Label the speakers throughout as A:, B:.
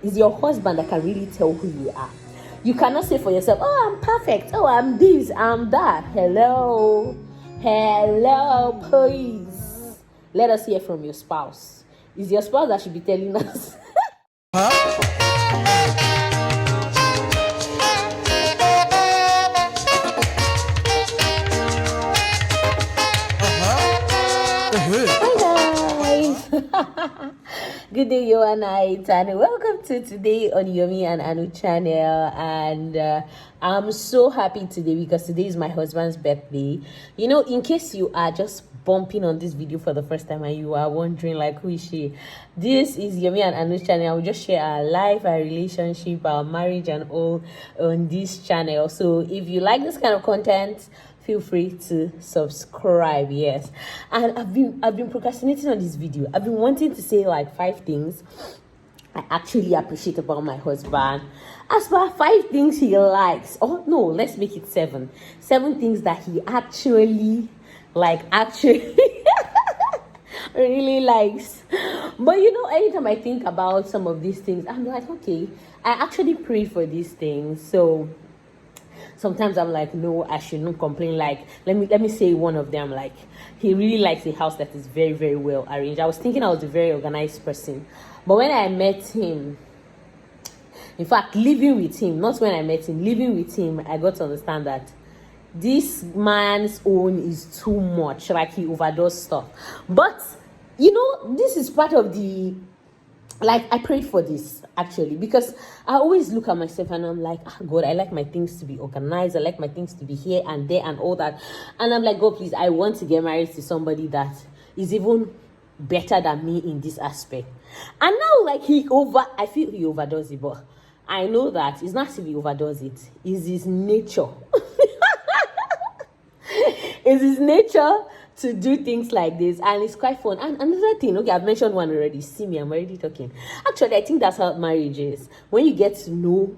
A: It's your husband that can really tell who you are. You cannot say for yourself, oh, I'm perfect. Oh, I'm this, I'm that. Hello, please. Let us hear from your spouse. It's your spouse that should be telling us. Hi guys. Good day, you and and welcome to today on Yomi and Anu channel. And I'm so happy today because today is my husband's birthday. You know, in case you are just bumping on this video for the first time and you are wondering like, who is she? This is Yomi and Anu's channel. I will just share our life, our relationship, our marriage and all on this channel. So if you like this kind of content, feel free to subscribe. Yes. And I've been procrastinating on this video. I've been wanting to say like 5 things I actually appreciate about my husband. As for 5 things he likes. Oh no, let's make it 7. 7 things that he actually really likes. But you know, anytime I think about some of these things, I'm like, okay, I actually pray for these things. So sometimes I'm like, no, I shouldn't complain. Like, let me say one of them. Like, he really likes a house that is very, very well arranged. I was thinking I was a very organized person, but when I met him, in fact, living with him, not when I met him, living with him, I got to understand that this man's own is too much. Like, he overdoes stuff. But you know, this is part of the, like, I prayed for this actually because I always look at myself and I'm like, God, I like my things to be organized. I like my things to be here and there and all that. And I'm like, God, please, I want to get married to somebody that is even better than me in this aspect. And now, like, I feel he overdoes it, but I know that it's not as if he overdoes it. It's his nature. It's his nature to do things like this, and it's quite fun. And another thing, okay, I've mentioned one already. See me, I'm already talking. Actually, I think that's how marriage is. When you get to know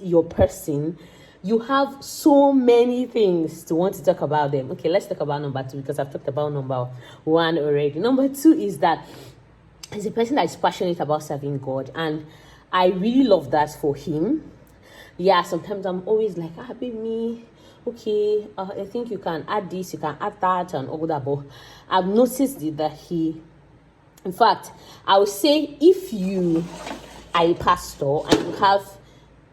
A: your person, you have so many things to want to talk about them. Okay, let's talk about number 2 because I've talked about number 1 already. Number 2 is that he's a person that is passionate about serving God, and I really love that for him. Yeah, sometimes I'm always like, baby, okay, I think you can add this, you can add that and all that. But I've noticed that in fact, I would say if you are a pastor and you have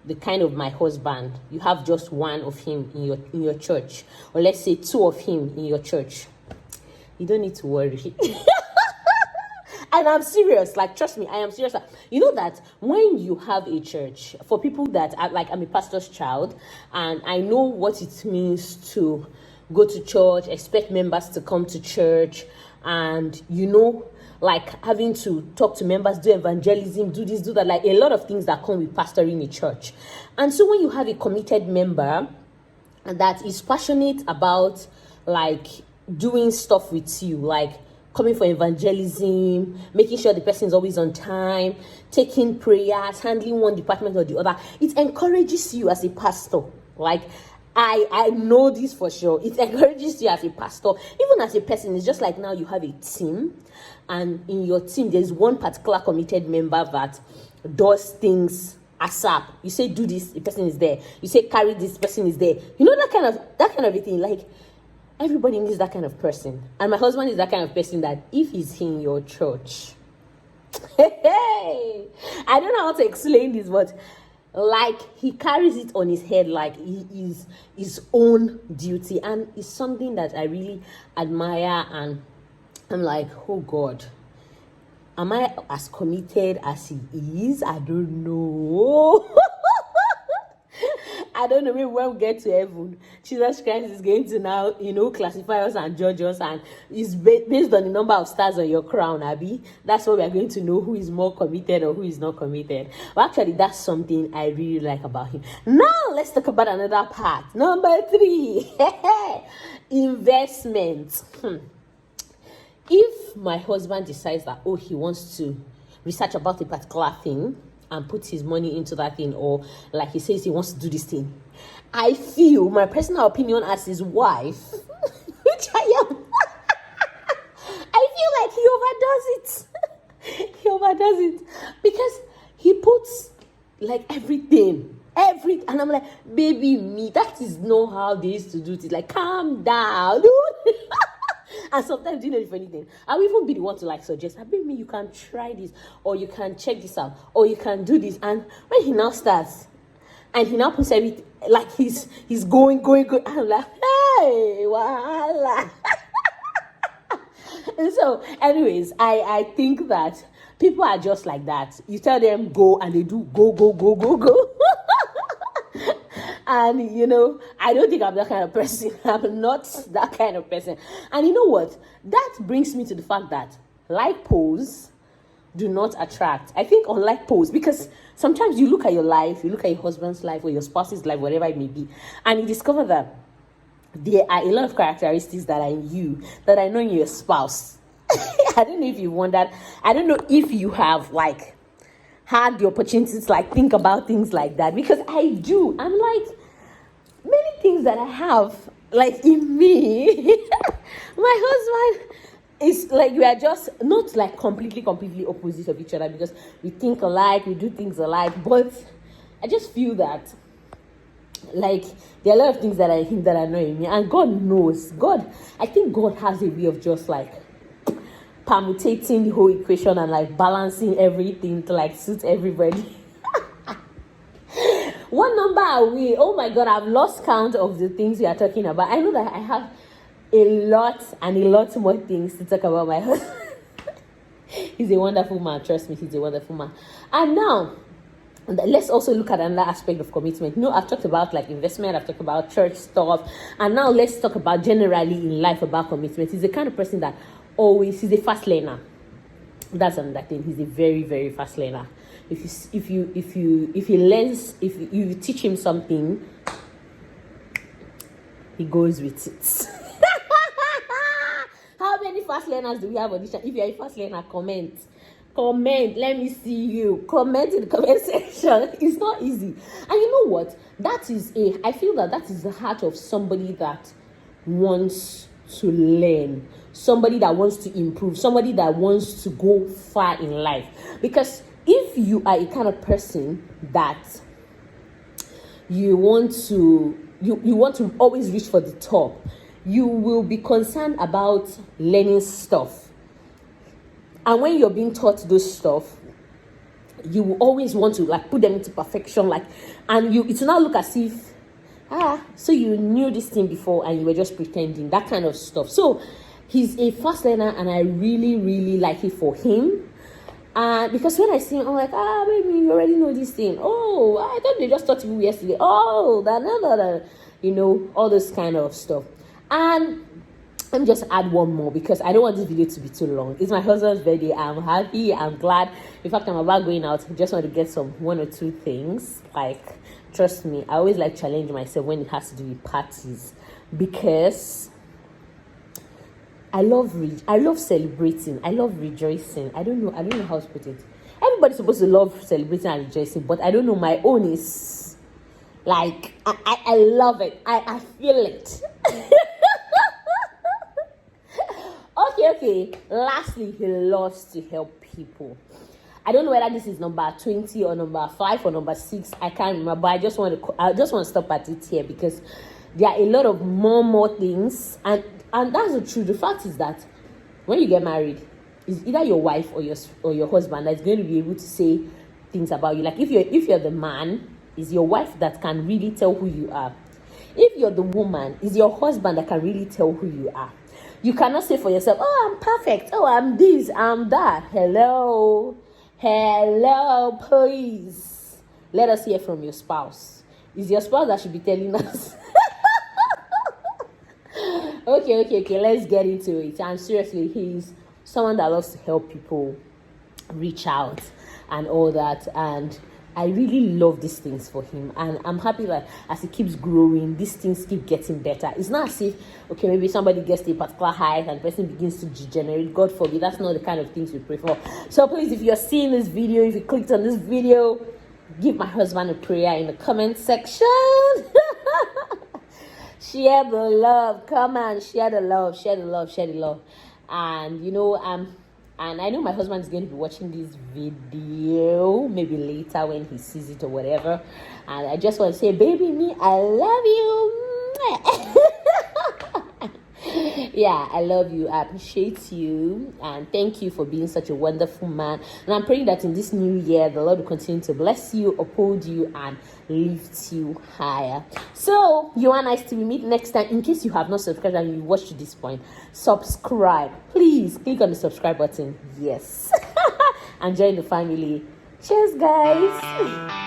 A: the kind of my husband, you have just 1 of him in your church, or let's say 2 of him in your church, you don't need to worry. And I'm serious, like, trust me, I am serious. You know that when you have a church, for people that are like, I'm a pastor's child, and I know what it means to go to church, expect members to come to church, and you know, like having to talk to members, do evangelism, do this, do that, like a lot of things that come with pastoring a church. And so when you have a committed member that is passionate about like doing stuff with you, like coming for evangelism, making sure the person is always on time, taking prayers, handling one department or the other, it encourages you as a pastor. Like, I know this for sure. It encourages you as a pastor, even as a person. It's just like now you have a team, and in your team there's one particular committed member that does things ASAP. You say do this, the person is there. You say carry this, person is there. You know, that kind of a thing. Like, everybody needs that kind of person. And my husband is that kind of person that if he's in your church, hey, I don't know how to explain this, but like, he carries it on his head like he is his own duty. And it's something that I really admire. And I'm like, oh God, am I as committed as he is? I don't know. I don't know, maybe when we get to heaven, Jesus Christ is going to now, classify us and judge us, and it's based on the number of stars on your crown, Abby. That's what we are going to know, who is more committed or who is not committed. But actually, that's something I really like about him. Now, let's talk about another part. Number 3, investment. If my husband decides that, he wants to research about a particular thing, and put his money into that thing, or like he says he wants to do this thing, I feel, my personal opinion as his wife, which I am, I feel like he overdoes it. He overdoes it because he he puts like everything, and I'm like, baby, me, that is not how they used to do it. Like, calm down. And sometimes, you know, the funny thing, I'll even be the one to like suggest, baby, you can try this, or you can check this out, or you can do this. And when he now starts, and he now puts everything, like he's going. I'm like, hey, voila. And so, anyways, I think that people are just like that. You tell them go, and they do go. And, you know, I don't think I'm that kind of person. I'm not that kind of person. And you know what? That brings me to the fact that like posts do not attract. I think unlike posts, because sometimes you look at your life, you look at your husband's life or your spouse's life, whatever it may be, and you discover that there are a lot of characteristics that are in you that I know in your spouse. I don't know if you wondered. I don't know if you have like had the opportunity to like think about things like that, because I do. I'm like, many things that I have like in me. My husband is like, we are just not like completely opposites of each other, because we think alike, we do things alike, but I just feel that like there are a lot of things that I think that are not in me, and God knows. I think God has a way of just like permutating the whole equation and like balancing everything to like suit everybody. What number are we? Oh my God, I've lost count of the things we are talking about. I know that I have a lot more things to talk about my husband. He's a wonderful man. Trust me, he's a wonderful man. And now, let's also look at another aspect of commitment. You know, I've talked about like investment, I've talked about church stuff, and now let's talk about generally in life about commitment. He's the kind of person that he's a fast learner. That's another thing. He's a very, very fast learner. If you teach him something, he goes with it. How many fast learners do we have on this channel? If you're a fast learner, comment. Let me see you. Comment in the comment section. It's not easy. And you know what? I feel that is the heart of somebody that wants to learn, somebody that wants to improve, somebody that wants to go far in life. Because if you are a kind of person that you want to always reach for the top, you will be concerned about learning stuff. And when you're being taught those stuff, you will always want to like put them into perfection, like, and it will not look as if so you knew this thing before and you were just pretending, that kind of stuff. So he's a fast learner, and I really, really like it for him. Because when I see him, I'm like, baby, you already know this thing. Oh, I thought they just taught you yesterday. Oh, that, you know, all this kind of stuff. And let me just add one more, because I don't want this video to be too long. It's my husband's birthday. I'm happy. I'm glad. In fact, I'm about going out. I just want to get one or two things. Like, trust me, I always like challenge myself when it has to do with parties, because I love celebrating. I love rejoicing. I don't know how to put it. Everybody's supposed to love celebrating and rejoicing, but I don't know. My own is like I love it. I feel it. Okay. Lastly, he loves to help people. I don't know whether this is number 20 or number 5 or number 6. I can't remember. But I just want to stop at it here, because there are a lot of more things, and that's the truth. The fact is that when you get married, it's either your wife or your husband that's going to be able to say things about you. Like if you're the man, it's your wife that can really tell who you are. If you're the woman, it's your husband that can really tell who you are. You cannot say for yourself, oh, I'm perfect. Oh, I'm this, I'm that. Hello, please. Let us hear from your spouse. It's your spouse that should be telling us. Okay, let's get into it. And seriously, he's someone that loves to help people reach out and all that. And I really love these things for him. And I'm happy that as he keeps growing, these things keep getting better. It's not as if, okay, maybe somebody gets to a particular height and the person begins to degenerate. God forbid, that's not the kind of things we pray for. So please, if you're seeing this video, if you clicked on this video, give my husband a prayer in the comment section. Share the love. Come on, share the love. And And I know my husband is going to be watching this video maybe later when he sees it or whatever. And I just want to say, baby, me, I love you. Yeah, I love you. I appreciate you. And thank you for being such a wonderful man. And I'm praying that in this new year, the Lord will continue to bless you, uphold you, and lift you higher. So, you are nice to meet next time. In case you have not subscribed and you watched to this point, subscribe. Please click on the subscribe button. Yes. And join the family. Cheers, guys.